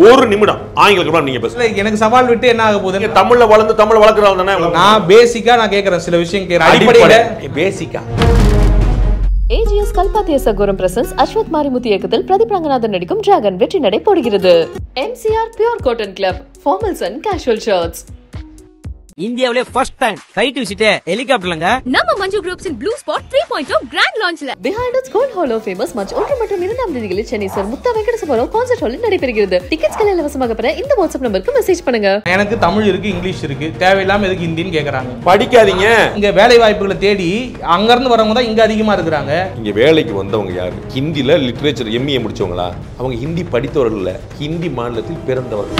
ஒரு நிமிடம் ஆங்கிலம் நீங்க பேசல. எனக்கு சவால் விட்டு என்ன ஆக போகுது? தமிழ்ல வளர்ந்து தமிழ் வளர்க்குறவங்க தானே. நான் பேசிக்கா நான் கேட்கறேன் சில விஷயம் கேட்கறேன். அடிப்படையில பேசிக்கா AGS கல்பாத்திய சகோரம் பிரசன்ஸ் அஸ்வத் மாரிமுத்து இயக்கத்தில் பிரதீப் ரங்கநாதன் நடிக்கும் டிராகன் வெற்றி நடை போடுகிறது. MCR pure cotton club formals and casual shirts. இந்தியாவிலே ஃபர்ஸ்ட் டைம் ஃளைட் விசிட்டே ஹெலிகாப்டர்லங்க. நம்ம Manju groups in blue spot 3.0 grand லான்ச்ல Behind its Gold Hall of Famous March 1 மற்றும் 2ஆம் தேதிகளில் சென்னை சார் முத்தா வெங்கடேசபுரம் கான்சர்ட் ஹாலில் நடைபெறுகிறது. டிக்கெட்ஸ்களை இலவசமாக பெற இந்த வாட்ஸ்அப் நம்பருக்கு மெசேஜ் பண்ணுங்க. எனக்கு தமிழ் இருக்கு, இங்கிலீஷ் இருக்கு, தேவையில்லாம எதுக்கு ஹிந்தின்னு கேக்குறாங்க. படிக்காதீங்க. இங்க வேலை வாய்ப்புகளை தேடி அங்க இருந்து வரவங்க தான் இங்க அதிகமா இருக்கிறாங்க. இங்க வேலைக்கு வந்தவங்க யாரு? ஹிந்தில லிட்டரேச்சர் MA முடிச்சவங்களா? அவங்க ஹிந்தி படித்தவர்கள் இல்ல, ஹிந்தி மாநிலத்தில் பிறந்தவர்கள்.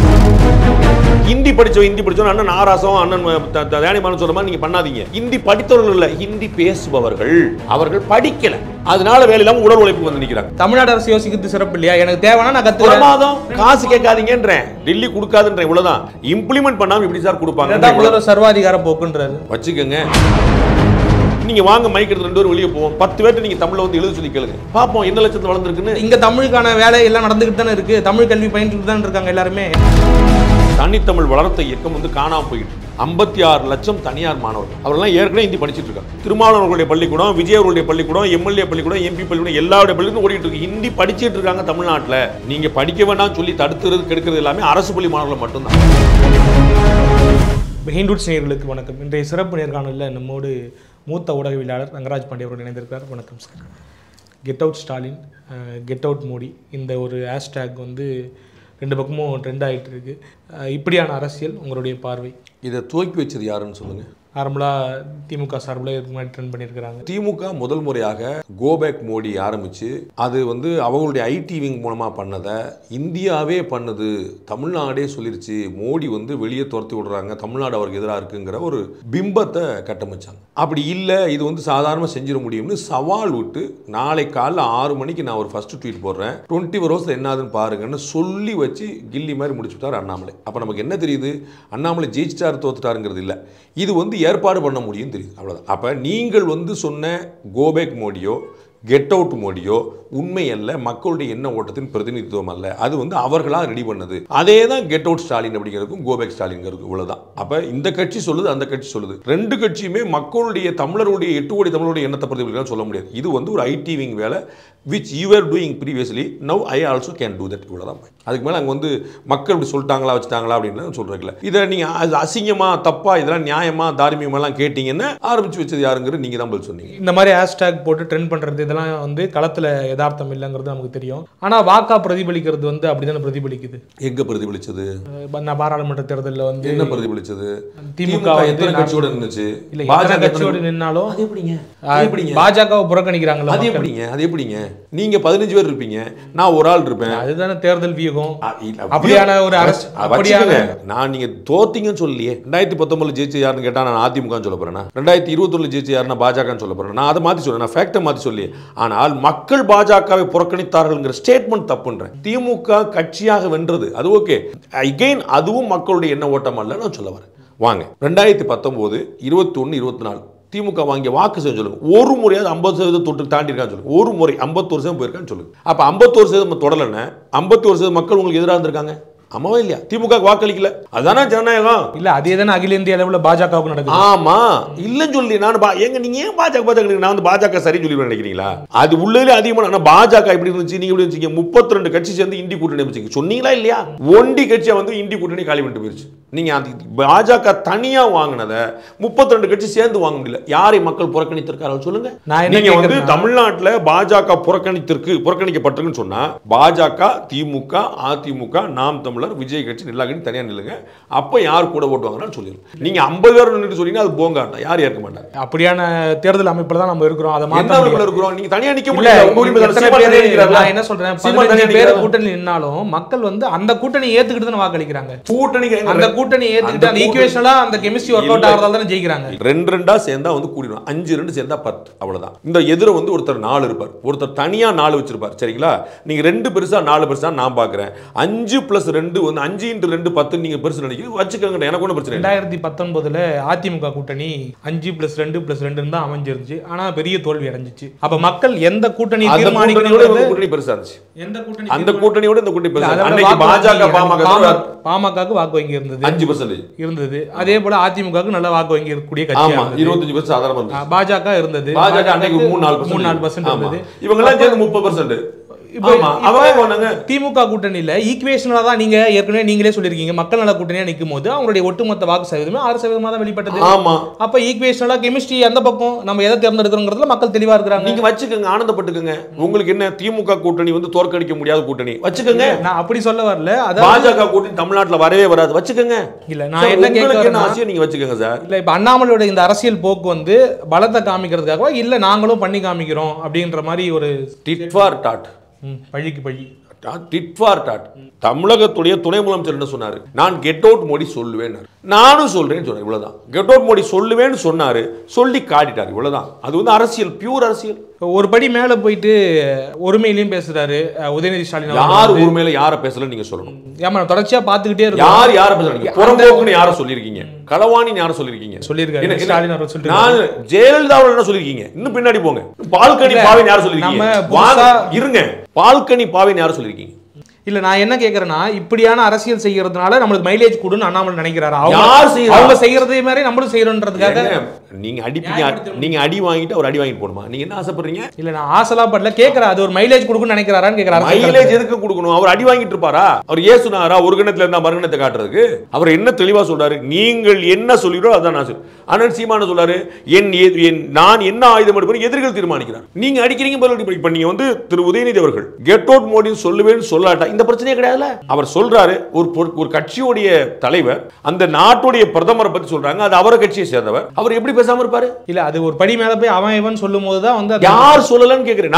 ஹிந்தி படிச்சவங்க அண்ணன் ஆராசம் அண்ணன் தயானி சொல்ற மாதிரி நீங்க பண்ணாதீங்க. ஹிந்தி படித்தவர்கள் இல்ல, ஹிந்தி பேசுபவர்கள். அவர்கள் படிக்கல, அதனால வேலை இல்லாம உடல் உழைப்பு வந்து நிக்கிறாங்க. தமிழ்நாடு அரசு யோசிக்கிறது சிறப்பு இல்லையா? எனக்கு தேவைன்னா நான் கத்துக்கிறேன். மாதம் காசு கேட்காதீங்கன்றேன், டெல்லி கொடுக்காதுன்றேன், இவ்வளவுதான். இம்ப்ளிமெண்ட் பண்ணாம இப்படி சார் கொடுப்பாங்க. சர்வாதிகார போக்குன்றாரு வச்சுக்கோங்க. நீங்க வாங்க மைக் எடுத்து 2 பேரும் வெளியே போவோம். 10 பேர்ட்ட நீங்க தமிழ்ல வந்து எழுத சொல்லி கேளுங்க, பாப்போம் என்ன லட்சத்துல வளர்ந்துருக்குன்னு. இங்க தமிழுக்கான வேலை எல்லாம் நடந்துகிட்டு தானே இருக்கு. தமிழ் கல்வி பயின்றுட்டு தான் இருக்காங்க எல்லாருமே. தனித்தமிழ் வளர்த்த இயக்கம் வந்து காணாம போயிட்டு 56 லட்சம் தனியார் மாணவர்கள் அவரெல்லாம் ஏற்கனவே ஹிந்தி படிச்சுட்டு இருக்காங்க. திருமாவளவர்களுடைய பள்ளிக்கூடம், விஜய் அவர்களுடைய பள்ளிக்கூடம், MLA பள்ளிக்கூடம், MP பள்ளிக்கூடம், எல்லாருடைய பள்ளிக்கூடம் ஓடிட்டு இருக்கு. ஹிந்தி படிச்சுட்டு இருக்காங்க தமிழ்நாட்டில். நீங்க படிக்க வேண்டாம் சொல்லி தடுத்துறது கெடுக்கிறது எல்லாமே அரசு பள்ளி மாணவர்கள் மட்டும்தான். ஹிந்துட்ஸ் நேயர்களுக்கு வணக்கம். இன்றைய சிறப்பு நேர்காணலில் நம்மோடு மூத்த ஊடகவியலாளர் ரங்கராஜ் பாண்டிய அவர்கள் இணைந்திருக்கிறார். வணக்கம் sir. Get out Stalin, get out Modi, இந்த ஒரு ஹேஷ்டேக் வந்து 2 பக்கமும் ட்ரெண்ட் ஆகிட்டு இருக்கு. இப்படியான அரசியல் உங்களுடைய பார்வை? இதை துவக்கி வச்சது யாருன்னு சொல்லுங்க. நார்மலாக திமுக சார்பில் இதுக்கு முன்னாடி ட்ரெண்ட் பண்ணியிருக்கிறாங்க. திமுக முதல் முறையாக கோபேக் மோடி ஆரம்பிச்சு அது வந்து அவங்களுடைய IT விங் மூலமாக பண்ணதை இந்தியாவே பண்ணுது, தமிழ்நாடே சொல்லிருச்சு, மோடி வந்து வெளியே துரத்தி விடுறாங்க, தமிழ்நாடு அவருக்கு எதிராக இருக்குங்கிற ஒரு பிம்பத்தை கட்டமைச்சாங்க. அப்படி இல்லை, இது வந்து சாதாரணமாக செஞ்சிட முடியும்னு சவால் விட்டு நாளை காலைல 6 மணிக்கு நான் ஒரு ஃபர்ஸ்ட் ட்வீட் போடுறேன், 24 ஹவர்ஸ் என்னதுன்னு பாருங்கன்னு சொல்லி வச்சு கில்லி மாதிரி முடிச்சுட்டார் அண்ணாமலை. அப்போ நமக்கு என்ன தெரியுது? அண்ணாமலை ஜெயிச்சிட்டார் தோத்துட்டாருங்கிறது இல்லை, இது வந்து ஏற்பாடு பண்ண முடியும் தெரியுது, அவ்வளோதான். அப்போ நீங்கள் வந்து சொன்ன கோபேக் மோடியோ கெட் அவுட் மோடியோ உண்மை அல்ல, மக்களுடைய எண்ண ஓட்டத்தின் பிரதிநிதித்துவம் அல்ல, அது வந்து அவர்களாக ரெடி பண்ணது. அதே தான் கெட் அவுட் ஸ்டாலின் அப்படிங்கிறதுக்கும் கோபேக் ஸ்டாலின்ங்கிறது, இவ்வளவுதான். அப்போ இந்த கட்சி சொல்லுது, அந்த கட்சி சொல்லுது, 2 கட்சியுமே மக்களுடைய தமிழருடைய 8 கோடி தமிழருடைய எண்ணத்தை பிரதிபலிக்கலாம் சொல்ல முடியாது. இது வந்து ஒரு IT விங் வேலை, which you were doing previously, now I also can do that, இவ்வளவுதான். அதுக்கு மேலே அங்கே வந்து மக்கள் இப்படி சொல்லிட்டாங்களா வச்சுட்டாங்களா அப்படின்னு சொல்றதுல இதை நீங்கள் அது அசிங்கமா தப்பா இதெல்லாம் நியாயமா தார்மீகமெல்லாம் கேட்டீங்கன்னா ஆரம்பிச்சு வச்சது யாருங்கிறது நீங்கள் தான் பதில் சொன்னீங்க. இந்த மாதிரி ஹேஷ்டேக் போட்டு ட்ரெண்ட் பண்ணுறது இதெல்லாம் வந்து களத்தில் யதார்த்தம் இல்லைங்கிறது நமக்கு தெரியும். ஆனால் வாக்கா பிரதிபலிக்கிறது வந்து அப்படிதானே பிரதிபலிக்குது. எங்கே பிரதிபலிச்சது? நான் பாராளுமன்ற தேர்தலில் வந்து என்ன பிரதிபலிச்சது? திமுக எத்தனை கட்சியோட நின்னுச்சு? இல்லை, பாஜக கட்சியோடு நின்னாலும் அது எப்படிங்க? பாஜகவை புறக்கணிக்கிறாங்களா? அது எப்படிங்க? அது எப்படிங்க? நீங்க 15 பேர் இருப்பீங்க, நான் ஒரு ஆள் இருப்பேன், அதுதானே தேர்தல் வியூகம். அப்படியான ஒரு அரசு நான் நீங்க தோத்தீங்கன்னு சொல்லியே. 2019 ஜெயிச்ச யாருன்னு கேட்டா நான் அதிமுக சொல்ல போறேன், 2021 ஜெயிச்ச யாருன்னா பாஜக சொல்ல போறேன். நான் அதை மாத்தி சொல்றேன், நான் ஃபேக்டை மாத்தி சொல்லி. ஆனால் மக்கள் பாஜகவை புறக்கணித்தார்கள்ங்கிற ஸ்டேட்மெண்ட் தப்புன்றேன். திமுக கட்சியாக வென்றது அது ஓகே, அகைன் அதுவும் மக்களுடைய எண்ண ஓட்டம் அல்ல நான் சொல்ல வரேன். வாங்க 2019, 21, 24 திமுக வாங்கிய வாக்கு சொல்லுங்க. ஒரு முறையாவது 50% தொட்டு தாண்டி இருக்கான்னு சொல்லுங்க. ஒரு முறை 51% போயிருக்கான்னு சொல்லுங்க. அப்ப 51% தொடலன்னு 51% மக்கள் உங்களுக்கு எதிராக இருந்திருக்காங்க, ஆமாவா இல்லையா? திமுக வாக்களிக்கல, அதானே ஜனநாயகம் இல்ல? அதே தானே அகில இந்திய அளவில் பாஜகவுக்கு நடக்குது. ஆமா இல்லன்னு சொல்லி நான் எங்க நீங்க ஏன் பாஜக நான் வந்து பாஜக சரி சொல்லி நினைக்கிறீங்களா? அது உள்ளதுல அதிகமான பாஜக எப்படி இருந்துச்சு, நீங்க எப்படி இருந்துச்சு? 32 கட்சி சேர்ந்து இந்தி கூட்டணி அமைச்சிங்க சொன்னீங்களா இல்லையா? ஒண்டி கட்சியா வந்து இந்தி கூட்டணி காலி பண்ணிட்டு போயிருச்சு. நீங்க பாஜக தனியா வாங்கினத 32 கட்சி சேர்ந்து வாங்க முடியல. யாரை மக்கள் புறக்கணித்திருக்கார்கள் சொல்லுங்க. நீங்க வந்து தமிழ்நாட்டில் பாஜக புறக்கணிக்கப்பட்டிருக்குன்னு சொன்னா பாஜக, திமுக, அதிமுக, நாம் தமிழர், விஜய் கட்சி எல்லா கட்சி தனியா நில்லுங்க, அப்ப யார் கூட ஓட்டுவாங்கன்னு சொல்லிடுங்க. நீங்க 50 பேர் நின்று சொன்னீங்கன்னா அது போங்காட்டம், யார் ஏற்க மாட்டாங்க. அப்படியான தேர்தல் அமைப்புல தான் நம்ம இருக்கிறோம். அதை மாத்த இருக்கிறோம். நீங்க தனியா நிக்க முடியல. நான் என்ன சொல்றேன், 15 பேர் கூட்டணி நின்னாலும் மக்கள் வந்து அந்த கூட்டணி ஏத்துக்கிட்டு தான் வாக்களிக்கிறாங்க. கூட்டணி கூட்டணி ஏத்துக்கிட்டு அந்த ஈக்குவேஷனலா அந்த கெமிஸ்ட்ரி ஒர்க் அவுட் ஆகிறதால தான் ஜெயிக்கிறாங்க. 2 சேர்ந்தா வந்து கூடிடும், 5 சேர்ந்தா 10, அவ்வளவுதான். இந்த எதிர வந்து ஒருத்தர் 4 இருப்பார், ஒருத்தர் தனியா 4 வச்சிருப்பார். சரிங்களா? நீங்க 2 பெருசா 4 பெருசா நான் பாக்குறேன். 5 + 2 வந்து 5 × 2 10 நீங்க பெருசு நினைக்கிறீங்க, வச்சுக்கோங்க, எனக்கு ஒன்றும் பிரச்சனை இல்லை. 2019 அதிமுக கூட்டணி 5 + 2 + 2 தான் அமைஞ்சிருந்துச்சு. ஆனா பெரிய தோல்வி அடைஞ்சிச்சு. அப்ப மக்கள் எந்த கூட்டணி தீர்மானிக்கிறத கூட்டணி பெருசா இருந்துச்சு, எந்த கூட்டணி அந்த கூட்டணியோட இந்த கூட்டணி பெருசா. அன்னைக்கு பாஜக பாமகக்கு வாக்கு வங்கி இருந்தது 5% இருந்தது. அதே போல அதிமுகவுக்கு நல்ல வாக்கு வங்கி இருக்கக்கூடிய கட்சி 25% ஆதாரமா இருந்துச்சு. பாஜக இருந்தது, பாஜக அன்னைக்கு 3-4% இருந்தது. இவங்க எல்லாம் சேர்ந்து 30%. திமுக கூட்டணியில ஈக்குவேஷனலா தான் நீங்க ஏற்கனவே நீங்களே சொல்லிருக்கீங்க, மக்கள் நல கூட்டணியா நிற்கும் போது அவங்களுடைய ஒட்டுமொத்த வாக்கு சதவீதமே 6% தான் வெளிப்பட்டது. அப்ப ஈக்குவேஷனலா கெமிஸ்ட்ரி அந்த பக்கம் நம்ம எதை தேர்ந்தெடுக்கிறோங்கிறதுல மக்கள் தெளிவா இருக்கிறாங்க. நீங்க வச்சுக்கோங்க, ஆனந்தப்பட்டுக்கோங்க. உங்களுக்கு என்ன திமுக கூட்டணி வந்து தோற்கடிக்க முடியாத கூட்டணி, வச்சுக்கோங்க. நான் அப்படி சொல்ல வரல. பாஜக கூட்டணி தமிழ்நாட்டுல வரவே வராது, வச்சுக்கோங்க. இல்ல நான் என்ன கேட்கிறேன், ஆசையை நீங்க வச்சுக்கோங்க சார். இல்ல இப்ப அண்ணாமலையோட இந்த அரசியல் போக்கு வந்து பலத்தை காமிக்கிறதுக்காக இல்ல நாங்களும் பண்ணி காமிக்கிறோம் அப்படின்ற மாதிரி ஒரு டிட் ஃபார் டாட், பழிக்கு பழி, டிட் ஃபார் டாட். தமிழகத்துடைய துணை முதலமைச்சர் என்ன சொன்னாரு? நான் கெட் அவுட் மோடி சொல்லுவேன், நானும் சொல்றேன்னு சொன்னேன், இவ்வளவுதான். கெட் அவுட் மோடி சொல்லுவேன்னு சொன்னாரு, சொல்லி காட்டிட்டாரு, இவ்வளவுதான். அது வந்து அரசியல், பியூர் அரசியல். ஒரு படி மேல போயிட்டு ஒருமையிலையும் பேசுறாரு உதயநிதி ஸ்டாலின். யார் ஒருமையில யார பேசல நீங்க சொல்லணும். ஏமா தொடர்ச்சியா பாத்துக்கிட்டே இருக்கோம். யார பேசுறீங்க? புறம்போக்குன்னு யார சொல்லிருக்கீங்க? களவாணின்னு யார சொல்லிருக்கீங்க? சொல்லிருக்காரு ஸ்டாலின் அவர் சொல்லிட்டு. நான் ஜெயலலிதா என்ன சொல்லிருக்கீங்க? இன்னும் பின்னாடி போங்க. பால்கனி பாவின்னு யார சொல்லிருக்கீங்க? இருங்க, பால்கனி பாவின்னு யார சொல்லிருக்கீங்க? இல்ல நான் என்ன கேக்குறேன்னா, இப்படியான அரசியல் செய்யறதுனால நம்மளுக்கு மைலேஜ் கூடுன்னு அண்ணாமலை நினைக்கிறாரு. அவங்க செய்யறதே மாதிரி நம்மளும் செய்யறோம்ன்றதுக்காக நீங்க அடிப்பீங்க, நீங்க அடி வாங்கிட்டு அவர் அடி வாங்கிட்டு போடுமா? நீங்க என்ன ஆசைப்படுறீங்க? இல்ல நான் ஆசைலாம் படல, கேக்குறேன். அது ஒரு மைலேஜ் கொடுக்குன்னு நினைக்கிறாரான்னு கேக்குறாரு. மைலேஜ் எதுக்கு கொடுக்கணும்? அவர் அடி வாங்கிட்டு இருப்பாரா? அவர் ஏசுனாரா ஒரு கணத்துல இருந்தா மறுகணத்தை காட்டுறதுக்கு? அவர் என்ன தெளிவா சொல்றாரு? நீங்கள் என்ன சொல்லிடுறோ அதான் நான் சொல்றேன். அண்ணன் சீமான சொல்றாரு, நான் என்ன ஆயுதம் எடுப்பேன் எதிர்கள் தீர்மானிக்கிறார். நீங்க அடிக்கிறீங்க பதில். இப்ப நீங்க வந்து திரு உதயநிதி அவர்கள் கெட் அவுட் மோடி சொல்லுவேன்னு சொல்லாட்டா இந்த பிரச்சனையே கிடையாதுல. அவர் சொல்றாரு, ஒரு கட்சியுடைய தலைவர் அந்த நாட்டுடைய பிரதமரை பத்தி சொல்றாங்க, அது அவர கட்சியை சேர்ந்தவர், அவர் எப்படி பேசாம இருப்பாரு? இல்ல அது ஒரு படி மேல போய் அவன் இவன் சொல்லும் போதுதான் வந்து யார் சொல்லலன்னு கேக்குறேன்.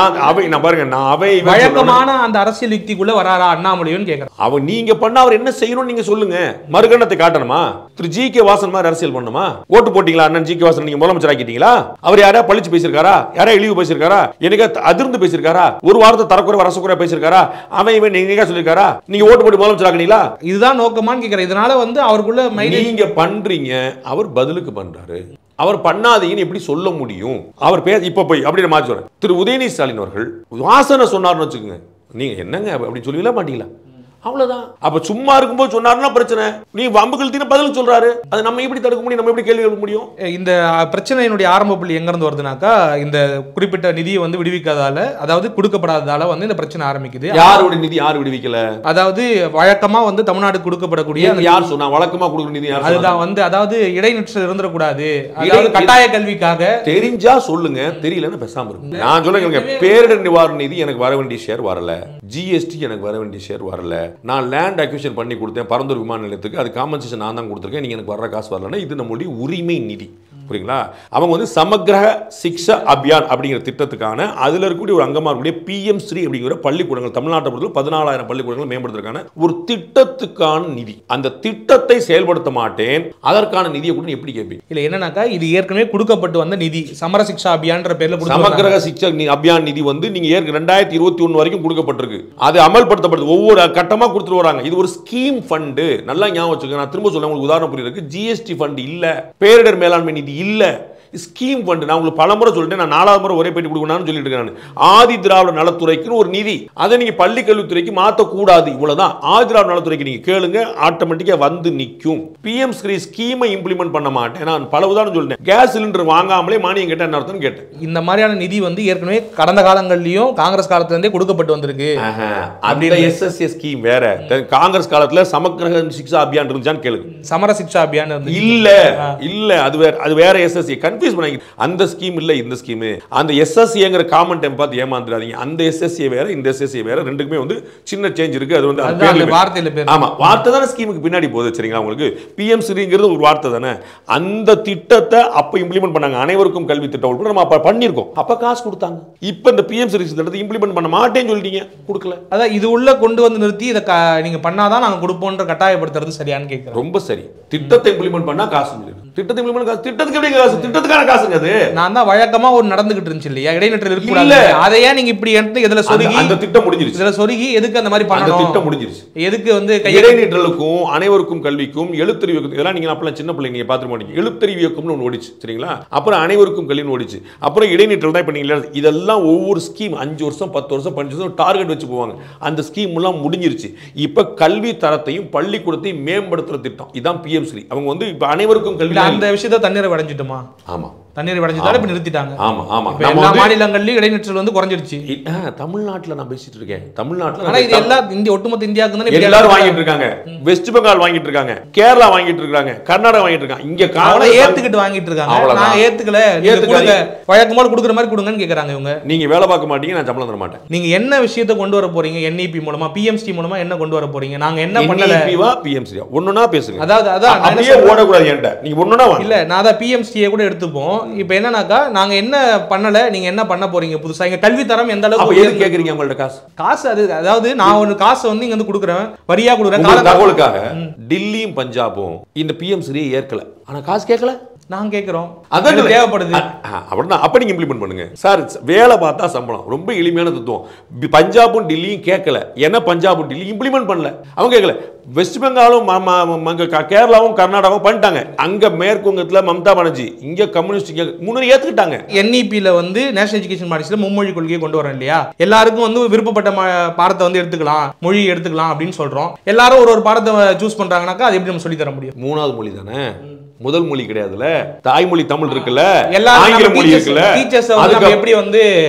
நான் பாருங்க, நான் அவை வழக்கமான அந்த அரசியல் யுக்திக்குள்ள வராரா அண்ணாமலையும் கேக்குறேன். அவன் நீங்க பண்ண அவர் என்ன செய்யணும் நீங்க சொல்லுங்க. மறுகணத்தை காட்டணுமா? திரு ஜி கே வாசன் மாதிரி அரசியல் பண்ணுமா? ஓட்டு போட்டீங்களா அண்ணன் ஜி கே வாசன்? நீங்க முதலமைச்சர் ஆக்கிட்டீங்களா? அவர் யாரா பழிச்சு பேசியிருக்காரா? யாரா இழிவு பேசியிருக்காரா? எனக்கு அதிர்ந்து பேசியிருக்காரா? ஒரு வாரத்தை தரக்குறை வரசக்குறை பேசியிருக்காரா? அவன் இவன் நீங்க சொல்லியிருக்காரா? நீங்க ஓட்டு போட்டு முதலமைச்சர் ஆக்கினீங்களா? இதுதான் நோக்கமான்னு கேக்குறேன். இதனால வந்து அவருக்குள்ள நீங்க பண்றீங்க, அவர் பதிலுக்கு பண்றாரு. அவர் பண்ணாதீங்கன்னு எப்படி சொல்ல முடியும்? அவர் இப்ப போய் அப்படின்னு மாற்றி சொல்றேன். திரு உதயநிதி ஸ்டாலின் அவர்கள் வாசனை சொன்னார்னு வச்சுக்கோங்க, நீங்க என்னங்க அப்படி சொல்லுவீங்களா மாட்டீங்களா? அவ்வளவுதான். அப்ப சும்மா இருக்கும்போது சொன்னாருன்னா பிரச்சனை, நீ வம்புகள் தீன பதில் சொல்றாரு, அது நம்ம எப்படி தடுக்க முடியும்? நம்ம எப்படி கேள்வி எழுப்ப முடியும்? இந்த பிரச்சனையினுடைய ஆரம்ப புள்ளி எங்க இருந்து வருதுனாக்கா, இந்த குறிப்பிட்ட நிதியை வந்து விடுவிக்காதால, அதாவது கொடுக்கப்படாததால வந்து இந்த பிரச்சனை ஆரம்பிக்குது. யாரோட நிதி யார் விடுவிக்கல? அதாவது வழக்கமா வந்து தமிழ்நாடு கொடுக்கப்படக்கூடிய யார் சொன்னா வழக்கமா கொடுக்குற நிதி யார்? அதுதான் வந்து அதாவது இடைநிற்றல் இருந்துடக்கூடாது, அதாவது கட்டாய கல்விக்காக. தெரிஞ்சா சொல்லுங்க, தெரியலன்னு பேசாம இருக்கு. நான் சொல்லுங்க, பேரிடர் நிவாரண நிதி எனக்கு வர வேண்டிய ஷேர் வரல, ஜிஎஸ்டி எனக்கு வர வேண்டிய ஷேர் வரல, நான் லேண்ட் அக்விசிஷன் பண்ணி கொடுத்தேன் பரந்தூர் விமான நிலையத்துக்கு, அது காம்பன்சேஷன் நான் தான் கொடுத்துருக்கேன், நீங்க எனக்கு வர்ற காசு வரலன்னா இது நம்மளுடைய உரிமை நிதி. புரியுங்களா? அவங்க வந்து சமக்ர சிக்ஷா அபியான் அப்படிங்கிற திட்டத்துக்கான அதுல இருக்கக்கூடிய ஒரு அங்கமா இருக்கக்கூடிய பிஎம் ஸ்ரீ அப்படிங்கிற பள்ளிக்கூடங்கள், தமிழ்நாட்டை பொறுத்தவரை 14,000 பள்ளிக்கூடங்கள் மேம்படுத்துறதுக்கான ஒரு திட்டத்துக்கான நிதி. அந்த திட்டத்தை செயல்படுத்த மாட்டேன், அதற்கான நிதியை கூட எப்படி கேட்பீங்க? இல்ல என்னன்னாக்கா, இது ஏற்கனவே கொடுக்கப்பட்டு வந்த நிதி, சமர சிக்ஷா அபியான்ற பேர்ல சமக்ர சிக்ஷா அபியான் நிதி வந்து நீங்க 2021 வரைக்கும் கொடுக்கப்பட்டிருக்கு. அது அமல்படுத்தப்படுது, ஒவ்வொரு கட்டமா கொடுத்துட்டு வராங்க. இது ஒரு ஸ்கீம் ஃபண்ட். நல்லா ஞாபகம் வச்சுக்கோங்க. நான் திரும்ப சொல்ல உங்களுக்கு உதாரணம் புரியுது. ஜிஎஸ்டி ஃபண்ட் இல்ல, பேரிடர் மேலாண்மை நிதி இல்ல, ஸ்கீம் ஃபண்ட். நான் உங்களுக்கு பல முறை சொல்லிட்டேன், நான் 4வது முறை ஒரே பேட்டி கொடுக்கணும்னு சொல்லிட்டு இருக்கேன். ஆதி திராவிட நலத்துறைக்கு ஒரு நிதி, அதை நீங்க பள்ளி கல்வித்துறைக்கு மாற்றக்கூடாது, இவ்வளவுதான். ஆதி திராவிட நலத்துறைக்கு நீங்க கேளுங்க, ஆட்டோமேட்டிக்கா வந்து நிற்கும். பிஎம் ஸ்ரீ ஸ்கீமை இம்ப்ளிமெண்ட் பண்ண மாட்டேன். நான் பல உதாரணம் சொல்லிட்டேன். கேஸ் சிலிண்டர் வாங்காமலே மானியம் கேட்டேன் அர்த்தம் கேட்டேன். இந்த மாதிரியான நிதி வந்து ஏற்கனவே கடந்த காலங்களிலும் காங்கிரஸ் காலத்துல இருந்தே கொடுக்கப்பட்டு வந்திருக்கு. அந்த எஸ்எஸ்ஏ ஸ்கீம் வேற. காங்கிரஸ் காலத்துல சமக்ர சிக்ஷா அபியான் இருந்துச்சான்னு கேளுங்க. சமர சிக்ஷா அபியான் இல்ல இல்ல, அது வேற எஸ்எஸ்ஏ. கன்ஃபியூஸ் பண்ணாங்க. அந்த ஸ்கீம் இல்ல இந்த ஸ்கீம், அந்த எஸ்எஸ்ஏங்கிற காமன் டைம் பார்த்து ஏமாந்துடாதீங்க. அந்த எஸ்எஸ்ஏ வேற, இந்த எஸ்எஸ்ஏ வேற, ரெண்டுக்குமே வந்து சின்ன சேஞ்ச் இருக்கு. அது வந்து அந்த வார்த்தையில பேர். ஆமா, வார்த்தை தானே ஸ்கீமுக்கு பின்னாடி போகுது. சரிங்களா? உங்களுக்கு பிஎம் ஸ்ரீங்கிறது ஒரு வார்த்தை தானே. அந்த திட்டத்தை அப்ப இம்ப்ளிமெண்ட் பண்ணாங்க. அனைவருக்கும் கல்வி திட்டம் உட்பட நம்ம அப்ப பண்ணிருக்கோம். அப்ப காசு கொடுத்தாங்க. இப்ப இந்த பிஎம் ஸ்ரீ திட்டத்தை இம்ப்ளிமெண்ட் பண்ண மாட்டேன்னு சொல்லிட்டீங்க, கொடுக்கல. அதான் இது உள்ள கொண்டு வந்து நிறுத்தி இதை நீங்க பண்ணாதான் நாங்க கொடுப்போம்ன்ற கட்டாயப்படுத்துறது சரியான்னு கேட்கிறேன். ரொம்ப சரி. திட்டத்தை இம்ப்ளிமெண்ட் பண்ணா காசு இல்லை. திட்டத்தை இம்ப்ளிமெண்ட் காசு, திட்டத்துக்கு எப்படி காசு? திட்டத்துக்கான காசுங்க அது. நான் தான் வழக்கமா ஒரு நடந்துகிட்டு இருந்துச்சு இல்லையா, இடைநிற்றல் இருக்க கூடாது. அதையே நீங்க இப்படி எடுத்து இதுல சொருகி, அந்த திட்டம் முடிஞ்சிருச்சு. இதுல சொருகி எதுக்கு அந்த மாதிரி பண்ணணும்? அந்த திட்டம் முடிஞ்சிருச்சு. எதுக்கு வந்து இடைநிற்றலுக்கும் அனைவருக்கும் கல்விக்கும் எழுத்தறிவு இயக்கம், இதெல்லாம் நீங்க அப்பலாம் சின்ன பிள்ளை நீங்க பாத்துட்டு மாட்டீங்க. எழுத்தறிவு இயக்கம்னு ஒன்று ஓடிச்சு. சரிங்களா? அப்புறம் அனைவருக்கும் கல்வின்னு ஓடிச்சு. அப்புறம் இடைநிற்றல் தான் இப்ப நீங்க இதெல்லாம் ஒவ்வொரு ஸ்கீம் 5 வருஷம் 10 வருஷம் 5 வருஷம் டார்கெட் வச்சு போவாங்க. அந்த ஸ்கீம் எல்லாம் முடிஞ்சிருச்சு. இப்ப கல்வி தரத்தையும் பள்ளிக்கூடத்தையும் மேம்படுத்துற திட்டம் இதான் பிஎம் ஸ்ரீ. அவங்க வந்து இப்ப அனைவருக்கும் கல்வி, அந்த விஷயத்தை தண்ணீரை வடைஞ்சிட்டுமா? ஆமா, தண்ணீர் வடைஞ்சதால இப்ப நிறுத்திட்டாங்க. ஆமா ஆமா. எல்லா மாநிலங்கள்லயும் இடைநிற்றல் வந்து குறைஞ்சிருச்சு. தமிழ்நாட்டுல நான் பேசிட்டு இருக்கேன். தமிழ்நாட்டுல ஆனா இது எல்லா இந்திய ஒட்டுமொத்த இந்தியாவுக்கு தானே எல்லாரும் வாங்கிட்டு இருக்காங்க. வெஸ்ட் பெங்கால் வாங்கிட்டு இருக்காங்க, கேரளா வாங்கிட்டு இருக்காங்க, கர்நாடகா வாங்கிட்டு இருக்காங்க. இங்க ஏத்துக்கிட்டு வாங்கிட்டு இருக்காங்க. நான் ஏத்துக்கல, வழக்கமா கொடுக்குற மாதிரி கொடுங்கன்னு கேக்குறாங்க இவங்க. நீங்க வேலை பார்க்க மாட்டீங்க, நான் சம்பளம் தர மாட்டேன். நீங்க என்ன விஷயத்தை கொண்டு வர போறீங்க? என்இபி மூலமா, பிஎம்சி மூலமா என்ன கொண்டு வர போறீங்க? நாங்க என்ன பண்ணல? என்இபிவா பிஎம்சியா ஒண்ணுனா பேசுங்க. அதான் அப்படியே ஓடக்கூடாது என்கிட்ட. நீங்க ஒண்ணுனா இல்ல, நான் அதான் பிஎம்சியை கூட எடுத்துப்போம். இப்போ என்னன்னாக்கா, நாங்க என்ன பண்ணல, நீங்க என்ன பண்ண போறீங்க புதுசா? இங்க கல்வி தரம் எந்த அளவுக்கு? அப்ப எதுக்கு கேக்குறீங்க உங்கள்ட்ட காசு? காசு அது, அதாவது நான் ஒரு காசு வந்து இங்க வந்து கொடுக்குறேன், வரியா கொடுக்குறேன். தகவலுக்காக டெல்லியும் பஞ்சாபும் இந்த பிஎம் ஸ்ரீ ஏற்கல, ஆனா காசு கேட்கல. நாங்க கேட்கிறோம், அதான் தேவைப்படுது. அப்படின்னா அப்ப நீங்க இம்ப்ளிமெண்ட் பண்ணுங்க சார். வேலை பார்த்தா சம்பளம், ரொம்ப எளிமையான தத்துவம். பஞ்சாபும் டெல்லியும் கேட்கல, ஏன்னா பஞ்சாபும் டெல்லி இம்ப்ளிமெண்ட் பண்ணல. அவங்க கேட்கல. வெஸ்ட் பெங்காலும் கேரளாவும் கர்நாடகாவும் பண்ணிட்டாங்க. அங்க மேற்கு வங்கத்துல மம்தா பானர்ஜி, இங்க கம்யூனிஸ்ட் முன்னாடி ஏத்துக்கிட்டாங்க. என்இபில வந்து நேஷனல் எஜுகேஷன் பாலிசில மும்மொழி கொள்கையை கொண்டு வரோம் இல்லையா? எல்லாருக்கும் வந்து விருப்பப்பட்ட பாடத்தை வந்து எடுத்துக்கலாம், மொழி எடுத்துக்கலாம் அப்படின்னு சொல்றோம். எல்லாரும் ஒரு பாடத்தை சூஸ் பண்றாங்கனாக்கா அது எப்படி நம்ம சொல்லி தர முடியும்? 3வது மொழி தானே, முதல் மொழி கிடையாதுல. தாய்மொழி தமிழ் இருக்குல்ல, ஆங்கில மொழி இருக்குல்ல. அதுக்கு எப்படி வந்து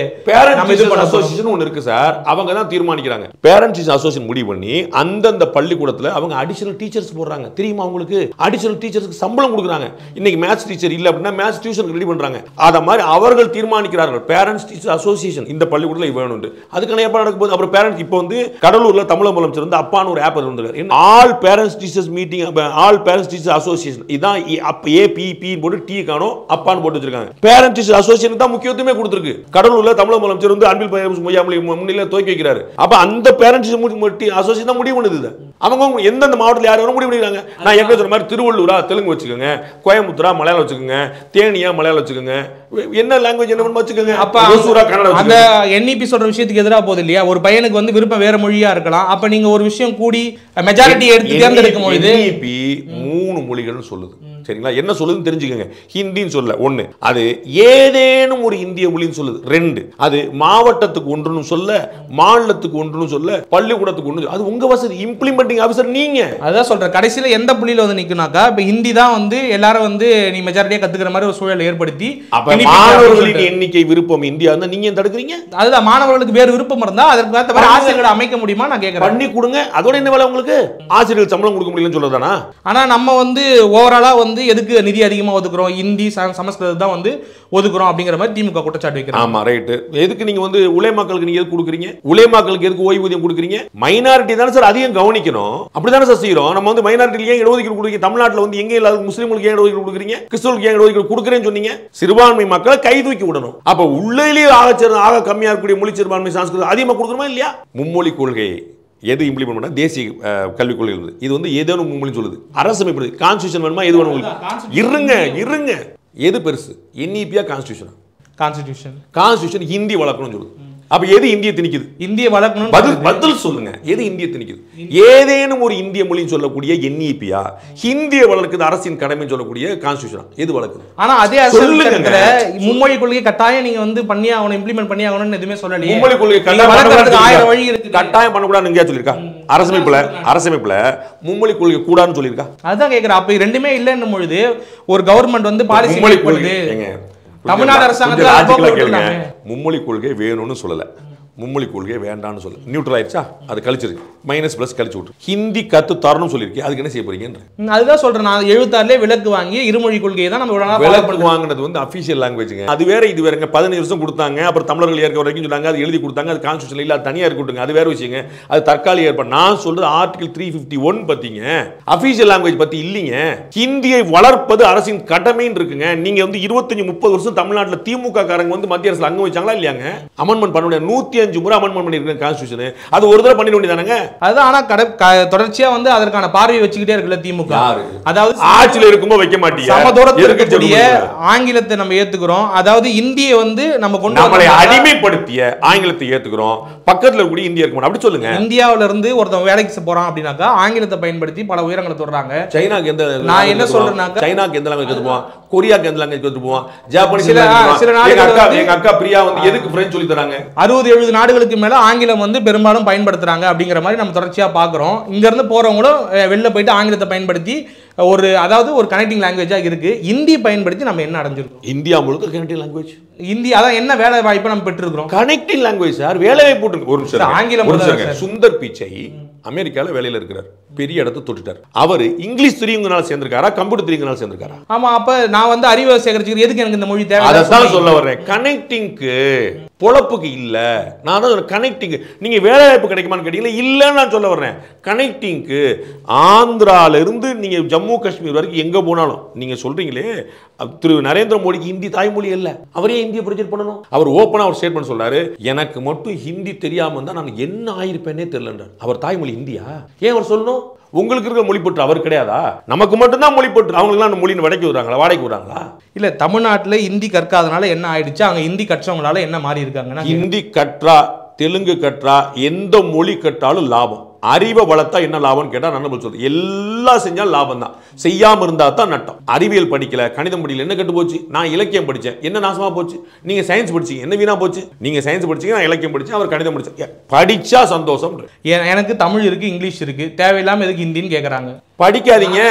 பேரண்ட்ஸ் அசோசியேஷன் ஒன்னு இருக்கு சார். அவங்க தான் தீர்மானிக்கிறாங்க. பேரண்ட்ஸ் அசோசியேஷன் முடிவு பண்ணி அந்தந்த பள்ளிக்கூடத்துல அவங்க அடிஷனல் டீச்சர்ஸ் போடுறாங்க. தெரியுமா உங்களுக்கு? அடிஷனல் டீச்சர்ஸ்க்கு சம்பளம் கொடுக்குறாங்க. இன்னைக்கு மேத்ஸ் டீச்சர் இல்ல அப்படின்னா மேத்ஸ் டியூஷன் ரெடி பண்றாங்க. அத மாதிரி அவர்கள் தீர்மானிக்கிறார்கள். பேரண்ட்ஸ் டீச்சர் அசோசியேஷன் இந்த பள்ளிக்கூடத்துல வேணும்னு அதுக்கான ஏற்பாடு நடக்கும் போது அப்புறம் பேரண்ட்ஸ் இப்போ வந்து கடலூர்ல தமிழக முதலமைச்சர் வந்து அப்பான்னு ஒரு ஆப் வந்திருக்காரு. All parents teachers meeting, all parents teacher association. இதான் அப்ப ஏபிபி போட்டு டீ காணோம் அப்பான்னு போட்டு வச்சிருக்காங்க. பேரண்ட் டீச்சர் அசோசியேஷன் தான் முக்கியத்துவமே கொடுத்திருக்கு. கடலூர்ல தமிழக முதலமைச்சர் வந்து அன்பில் பொய்யாமொழி முன்னிலையில துவக்கி வைக்கிறாரு. அப்ப அந்த பேரண்ட் டீச்சர் அசோசியேஷன் தான் முடிவு பண்ணுது. அவங்க எந்தெந்த மாவட்டத்தில் யார் வேணும் முடிவு பண்ணிக்கிறாங்க. நான் ஏற்கனவே சொன்ன மாதிரி திருவள்ளூரா தெலுங்கு வச்சுக்கோங்க, கோயம்புத்தூரா மலையாளம் வச்சுக்கோங்க, தேனியா மலையாளம் வச்சுக்கோங்க, என்ன லாங்குவேஜ் என்ன வச்சுக்கோங்க. அப்ப கன்னடம் அந்த என்இபி சொல்ற விஷயத்துக்கு எதிராக போகுது இல்லையா? ஒரு பையனுக்கு வந்து விருப்பம் வேற மொழியா இருக்கலாம். அப்ப நீங்க ஒரு விஷயம் கூடி மெஜாரிட்டி எடுத்து தேர்ந்தெடுக்கும் பொழுது என்இபி 3 மொழிகள்னு சொல்லுது. சரிங்களா? என்ன சொல்லுதுன்னு தெரிஞ்சுக்கங்க. ஹிந்தின்னு சொல்ல 1, அது ஏதேனும் ஒரு இந்திய மொழின்னு சொல்லுது 2, அது மாவட்டத்துக்கு ஒன்றுன்னு சொல்ல, மாநிலத்துக்கு ஒன்றுன்னு சொல்ல, பள்ளிக்கூடத்துக்கு ஒன்று. அது உங்க வசதி. இம்ப்ளிமெண்டிங் ஆஃபீஸர் நீங்க. அதான் சொல்றேன். கடைசியில எந்த புள்ளியில வந்து நிக்குனாக்கா, இப்ப ஹிந்தி தான் வந்து எல்லாரும் வந்து நீ மெஜாரிட்டியா கத்துக்கிற மாதிரி ஒரு சூழலை ஏற்படுத்தி, மாணவர்களின் எண்ணிக்கை விருப்பம் இந்தியா இருந்தா நீங்க ஏன் தடுக்கிறீங்க? அதுதான், மாணவர்களுக்கு வேறு விருப்பம் இருந்தா அதற்கு ஏற்ற மாதிரி ஆசிரியர்களை அமைக்க முடியுமா நான் கேட்கிறேன். பண்ணி கொடுங்க. அதோட என்ன வேலை உங்களுக்கு? ஆசிரியர்கள் சம்பளம் கொடுக்க முடியலன்னு சொல்றதானா? ஆனா நம்ம வந்து ஓவராலா வந்து எதுக்கு நிதி அதிகமா ஒதுக்குறோம், ஹிந்தி சமஸ்கிருதம் தான் வந்து ஒதுக்குறோம் அப்படிங்கிற மாதிரி திமுக குற்றச்சாட்டு வைக்கிறாங்க. ஆமா, ரைட். எதுக்கு நீங்க வந்து உலேமாக்களுக்கு நீங்க எதுக்கு கொடுக்குறீங்க? உலேமாக்களுக்கு எதுக்கு ஓய்வூதியம் கொடுக்குறீங்க? மைனாரிட்டி தானே சார் அதிகம் கவனிக்கணும். அப்படிதானே சார் செய்யறோம். நம்ம வந்து மைனாரிட்டிக்கு ஏன் இடஒதுக்கீடு கொடுக்குறீங்க? தமிழ்நாட்டில் வந்து எங்க இல்லாத முஸ்லீம்களுக்கு ஏன் இடஒதுக்கீடு கொடுக்குறீங்க? கிறிஸ்தவர்களுக்கு ஏன் இடஒதுக்கீடு கொடுக்குறேன்னு சொன்னீங்க? சிறுபான்மை மக்களை கை தூக்கி விடணும். அப்ப உள்ளேயே ஆக கம்மியா இருக்கக்கூடிய மொழி சிறுபான்மை சான்ஸ்கிருதம் அதிகமாக கொடுக்கணுமா இல்லையா? மும்மொழி கொள்கை எது இம்ப்ளிமெண்ட் பண்ணா? தேசிய கல்விக் கொள்கை இருந்தது. இது வந்து ஏதேனும் மும்மொழி சொல்லுது. அரசமைப்பு கான்ஸ்டிடியூஷன் வேணுமா? எது வேணும்? இருங்க எது பெருசு? என்இபியா கான்ஸ்டிடியூஷன்? கான்ஸ்டிடியூஷன் ஹிந்தி வளர்க்கணும்னு சொல்லுது. அப்ப எது இந்திய திணிக்குது? இந்திய வளர்க்கணும். பதில் சொல்லுங்க. எது இந்திய திணிக்குது? ஏதேனும் ஒரு இந்திய மொழின்னு சொல்லக்கூடிய என்இபியா, ஹிந்தியை வளர்க்குது அரசின் கடமை சொல்லக்கூடிய கான்ஸ்டிடியூஷன் எது வளர்க்குது? ஆனா அதே அரசாங்கத்துல மும்மொழி கொள்கை கட்டாயம் நீங்க வந்து பண்ணி ஆகணும், இம்ப்ளிமெண்ட் பண்ணி ஆகணும்னு எதுவுமே சொல்லலையே. மும்மொழி கொள்கை கட்டாயம் 1000 வழி இருக்கு. கட்டாயம் பண்ணக்கூடாதுன்னு எங்கேயா சொல்லிருக்கா? அரசமைப்புல மும்மொழி கொள்கை கூடாதுன்னு சொல்லிருக்கா? அதான் கேக்குறேன். அப்ப ரெண்டுமே இல்லைன்னும் பொழுது ஒரு கவர்மெண்ட் வந்து பாலிசி பண்ணுது. தமிழ்நாடு அரசாங்கத்துல மும்மொழி கொள்கை வேணும்னு சொல்லல. மும்மொழி கொள்கை வேண்டாம்னு சொல்லு, நியூட்ரல் ஆயிடுச்சா, அது கழிச்சிருக்கு, மைனஸ் பிளஸ் கழிச்சு விட்டு ஹிந்தி கத்து தரணும் சொல்லியிருக்கேன். அதுக்கு என்ன செய்ய போறீங்கன்ற அதுதான் சொல்றேன். நான் 76 விலக்கு வாங்கி இருமொழி கொள்கையை தான் நம்ம விலக்கு வாங்கினது வந்து அஃபிஷியல் லாங்குவேஜுங்க. அது வேற இது வேறங்க. 15 வருஷம் கொடுத்தாங்க, அப்புறம் தமிழர்கள் ஏற்க வரைக்கும் சொன்னாங்க, அது எழுதி கொடுத்தாங்க, அது கான்ஸ்டியூஷன் இல்ல, அது தனியா இருக்கட்டுங்க, அது வேற விஷயங்க. அது தற்காலிக ஏற்பாடு. நான் சொல்றது ஆர்டிகல் 351 பத்திங்க, அஃபிஷியல் லாங்குவேஜ் பத்தி இல்லைங்க. ஹிந்தியை வளர்ப்பது அரசின் கடமைன்னு இருக்குங்க. நீங்க வந்து 25-30 வருஷம் தமிழ்நாட்டில் திமுக காரங்க வந்து மத்திய அரசு அங்க வச்சாங்களா இல்லையாங்க? அமெண்ட்மென்ட் பண்ண முடியாது. 105 முறை அமெண்ட்மென்ட் பண்ணிருக்காங்க கான்ஸ்டியூஷன். அது ஒரு தடவை பண்ணிட வேண்டியதானங்க. அதுதான். ஆனா தொடர்ச்சியா வந்து அதற்கான பார்வையை வச்சுக்கிட்டே இருக்குல்ல திமுக. அதாவது ஆட்சியில் இருக்கும்போது வைக்க மாட்டீங்க. சமதூரத்தில் இருக்கக்கூடிய ஆங்கிலத்தை நம்ம ஏத்துக்கிறோம். அதாவது இந்தியை வந்து நம்மளை அடிமைப்படுத்திய ஆங்கிலத்தை ஏத்துக்கிறோம், பக்கத்துல இருக்கக்கூடிய இந்தியா இருக்க அப்படி சொல்லுங்க. இந்தியாவில இருந்து ஒருத்தன் வேலைக்கு போறான் அப்படின்னாக்கா ஆங்கிலத்தை பயன்படுத்தி பல உயரங்களை தொடுறாங்க. சைனாக்கு எந்த, நான் என்ன சொல்றேன்னாக்கா, சைனாக்கு எந்த லாங்குவேஜ் கத்துப்போம், கொரியாக்கு எந்த லாங்குவேஜ் கத்துப்போம், ஜப்பானீஸ். எங்க அக்கா பிரியா வந்து எதுக்கு பிரெஞ்சு சொல்லி தராங்க? 60-70 நாடுகளுக்கு மேல ஆங்கிலம் வந்து பெரும்பாலும் பயன்படுத்துறாங்க அப்படிங்கிற மாதிரி நம்ம தொடர்ச்சியா பாக்குறோம். இங்க இருந்து போறவங்களும் வெளில போயிட்டு ஆங்கிலத்தை பயன்படுத்தி அதாவது ஒரு கனெக்டிங் லாங்குவேஜா இருக்கு. இந்தி பயன்படுத்தி நம்ம என்ன அடைஞ்சிருக்கோம்? இந்தியா முழுக்க கனெக்டிங் லாங்குவேஜ் இந்தி. அதான் என்ன வேலை வாய்ப்பை நம்ம பெற்றிருக்கிறோம். கனெக்டிங் லாங்குவேஜ் சார், வேலை வாய்ப்பு. ஒரு நிமிஷம் ஆங்கிலம். சுந்தர் பிச்சை அமெரிக்கால வேலையில இருக்கிறார், பெரிய இடத்தை தொட்டுட்டார். அவர் இங்கிலீஷ் தெரியுங்கனால சேர்ந்திருக்காரா, கம்ப்யூட்டர் தெரியுங்கனால சேர்ந்திருக்காரா? ஆமா. அப்ப நான் வந்து அறிவை சேகரிச்சுக்கிறது எதுக்கு எனக்கு இந்த மொழி தேவை? அதான் சொல்ல வர்றேன். கனெக்டிங்க்கு பொழப்புக்கு இல்ல. நான் தான் கனெக்டிங். நீங்க வேலை வாய்ப்பு கிடைக்குமான்னு கேட்டீங்களா? இல்லன்னு நான் சொல்ல வர்றேன். கனெக்டிங்க்கு ஆந்திரால இருந்து நீங்க ஜம்மு காஷ்மீர் வரைக்கும் எங்க போனாலும் நீங்க சொல்றீங்களே, திரு நரேந்திர மோடிக்கு ஹிந்தி தாய்மொழி இல்ல, அவரே ஹிந்தியை ப்ரொஜெக்ட் பண்ணணும். அவர் ஓப்பனா ஒரு ஸ்டேட்மெண்ட் சொல்றாரு, எனக்கு மட்டும் ஹிந்தி தெரியாம இருந்தா நான் என்ன ஆயிருப்பேனே தெரியலன்றார். அவர் தாய்மொழி ஹிந்தியா? ஏன் அவர் சொல்லணும்? உங்களுக்கு இருக்கிற மொழிப்பற்று அவர் கிடையாதா? நமக்கு மட்டும்தான் மொழிப்பற்று. அவங்களுக்குலாம் மொழின்னு வாடகைக்கு விடுறாங்களா? இல்ல, தமிழ்நாட்டில் ஹிந்தி கற்காதனால என்ன ஆயிடுச்சு, அங்க ஹிந்தி கற்றவங்களால என்ன மாறி இருக்காங்கன்னா, ஹிந்தி கற்றா, தெலுங்கு கற்றா, எந்த மொழி கற்றாலும் லாபம். அறிவை வளர்த்தா என்ன லாபம் கேட்டா நான் சொல்றேன், எல்லாம் செஞ்சாலும் லாபம் தான். செய்யாம இருந்தா தான் நட்டம். அறிவியல் படிக்கல, கணிதம் படிக்கல, என்ன கெட்டு போச்சு? நான் இலக்கியம் படிச்சேன், என்ன நாசமா போச்சு? நீங்க சயின்ஸ் படிச்சீங்க, என்ன வீணா போச்சு? நீங்க சயின்ஸ் படிச்சீங்க, நான் இலக்கியம் படிச்சேன், அவர் கணிதம் படிச்சேன். படிச்சா சந்தோஷம். எனக்கு தமிழ் இருக்கு, இங்கிலீஷ் இருக்கு, தேவையில்லாம எதுக்கு ஹிந்தின்னு கேக்குறாங்க. படிக்காதீங்க.